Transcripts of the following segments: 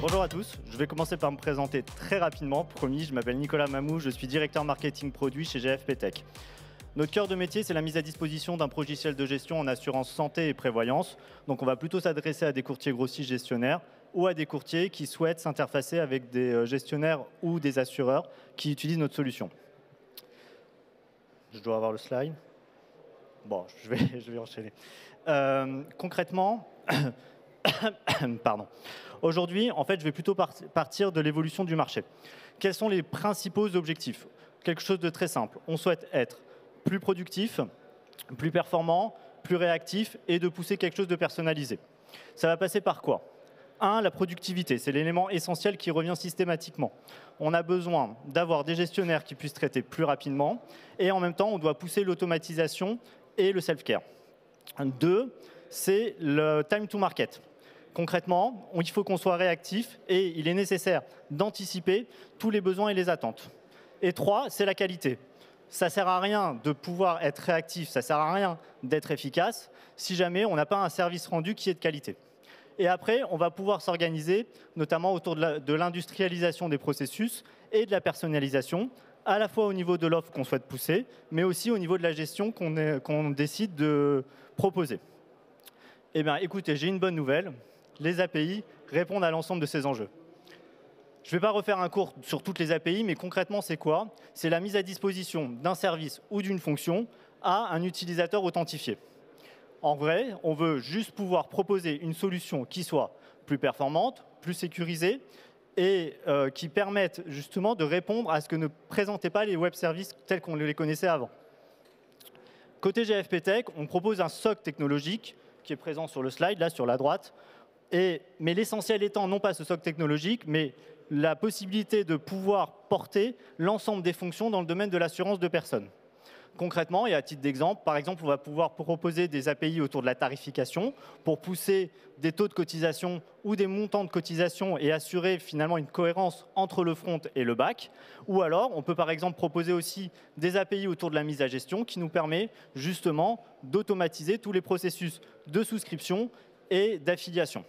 Bonjour à tous, je vais commencer par me présenter très rapidement. Promis, je m'appelle Nicolas Mamou, je suis directeur marketing produit chez GFP Tech. Notre cœur de métier, c'est la mise à disposition d'un logiciel de gestion en assurance santé et prévoyance. Donc on va plutôt s'adresser à des courtiers grossistes gestionnaires ou à des courtiers qui souhaitent s'interfacer avec des gestionnaires ou des assureurs qui utilisent notre solution. Je dois avoir le slide. Bon, je vais enchaîner. Concrètement, pardon. Aujourd'hui, en fait, je vais plutôt partir de l'évolution du marché. Quels sont les principaux objectifs? Quelque chose de très simple. On souhaite être plus productif, plus performant, plus réactif et de pousser quelque chose de personnalisé. Ça va passer par quoi? La productivité, c'est l'élément essentiel qui revient systématiquement. On a besoin d'avoir des gestionnaires qui puissent traiter plus rapidement et en même temps, on doit pousser l'automatisation et le self-care. 2, c'est le time to market. Concrètement, il faut qu'on soit réactif et il est nécessaire d'anticiper tous les besoins et les attentes. Et 3, c'est la qualité. Ça ne sert à rien de pouvoir être réactif, ça ne sert à rien d'être efficace si jamais on n'a pas un service rendu qui est de qualité. Et après, on va pouvoir s'organiser, notamment autour de l'industrialisation des processus et de la personnalisation, à la fois au niveau de l'offre qu'on souhaite pousser, mais aussi au niveau de la gestion qu'on décide de proposer. Eh bien, écoutez, j'ai une bonne nouvelle. Les API répondent à l'ensemble de ces enjeux. Je ne vais pas refaire un cours sur toutes les API, mais concrètement, c'est quoi? C'est la mise à disposition d'un service ou d'une fonction à un utilisateur authentifié. En vrai, on veut juste pouvoir proposer une solution qui soit plus performante, plus sécurisée et qui permette justement de répondre à ce que ne présentaient pas les web services tels qu'on les connaissait avant. Côté GFP Tech, on propose un socle technologique qui est présent sur le slide, là sur la droite, mais l'essentiel étant non pas ce socle technologique, mais la possibilité de pouvoir porter l'ensemble des fonctions dans le domaine de l'assurance de personnes. Concrètement, et à titre d'exemple, par exemple, on va pouvoir proposer des API autour de la tarification pour pousser des taux de cotisation ou des montants de cotisation et assurer finalement une cohérence entre le front et le back. Ou alors, on peut par exemple proposer aussi des API autour de la mise à gestion qui nous permet justement d'automatiser tous les processus de souscription et d'affiliation.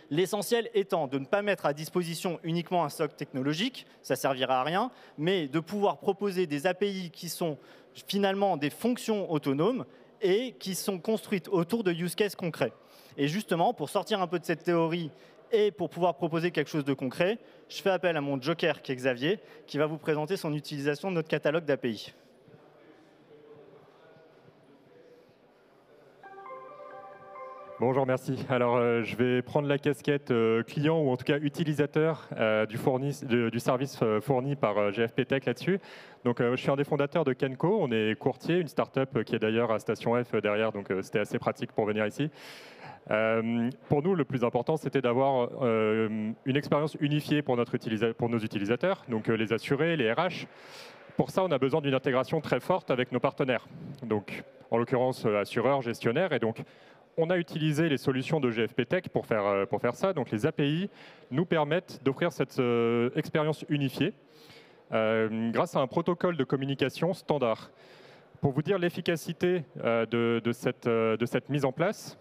L'essentiel étant de ne pas mettre à disposition uniquement un socle technologique, ça ne servira à rien, mais de pouvoir proposer des API qui sont finalement des fonctions autonomes et qui sont construites autour de use cases concrets. Et justement, pour sortir un peu de cette théorie et pour pouvoir proposer quelque chose de concret, je fais appel à mon joker qui est Xavier, qui va vous présenter son utilisation de notre catalogue d'API. Bonjour, merci. Alors, je vais prendre la casquette client ou en tout cas utilisateur du service fourni par GFP Tech là-dessus. Donc, je suis un des fondateurs de Kenco. On est courtier, une start-up qui est d'ailleurs à Station F derrière, donc c'était assez pratique pour venir ici. Pour nous, le plus important, c'était d'avoir une expérience unifiée pour nos utilisateurs, donc les assurés, les RH. Pour ça, on a besoin d'une intégration très forte avec nos partenaires. Donc, en l'occurrence, assureurs, gestionnaires, et donc on a utilisé les solutions de GFP Tech pour faire ça. Donc les API nous permettent d'offrir cette expérience unifiée grâce à un protocole de communication standard. Pour vous dire l'efficacité de cette mise en place,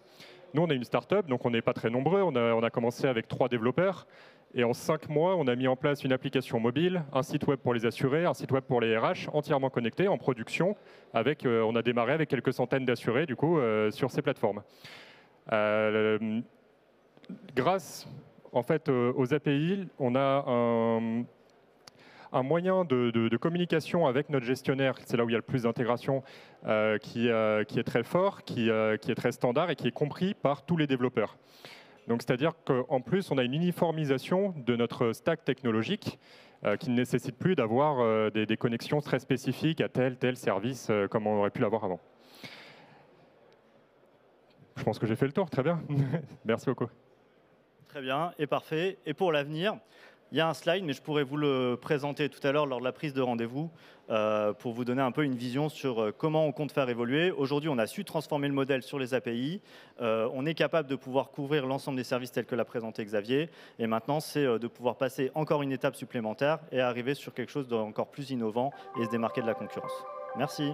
nous on est une start-up, donc on n'est pas très nombreux. On a commencé avec 3 développeurs. Et en 5 mois, on a mis en place une application mobile, un site web pour les assurés, un site web pour les RH, entièrement connecté, en production. On a démarré avec quelques centaines d'assurés du coup, sur ces plateformes. Grâce en fait, aux API, on a un moyen de communication avec notre gestionnaire, c'est là où il y a le plus d'intégration, qui est très fort, qui est très standard et qui est compris par tous les développeurs. Donc, c'est-à-dire qu'en plus, on a une uniformisation de notre stack technologique qui ne nécessite plus d'avoir des connexions très spécifiques à tel service comme on aurait pu l'avoir avant. Je pense que j'ai fait le tour, très bien. Merci beaucoup. Très bien, et parfait. Et pour l'avenir, il y a un slide, mais je pourrais vous le présenter tout à l'heure lors de la prise de rendez-vous pour vous donner un peu une vision sur comment on compte faire évoluer. Aujourd'hui, on a su transformer le modèle sur les API. On est capable de pouvoir couvrir l'ensemble des services tels que l'a présenté Xavier. Et maintenant, c'est de pouvoir passer encore une étape supplémentaire et arriver sur quelque chose d'encore plus innovant et se démarquer de la concurrence. Merci.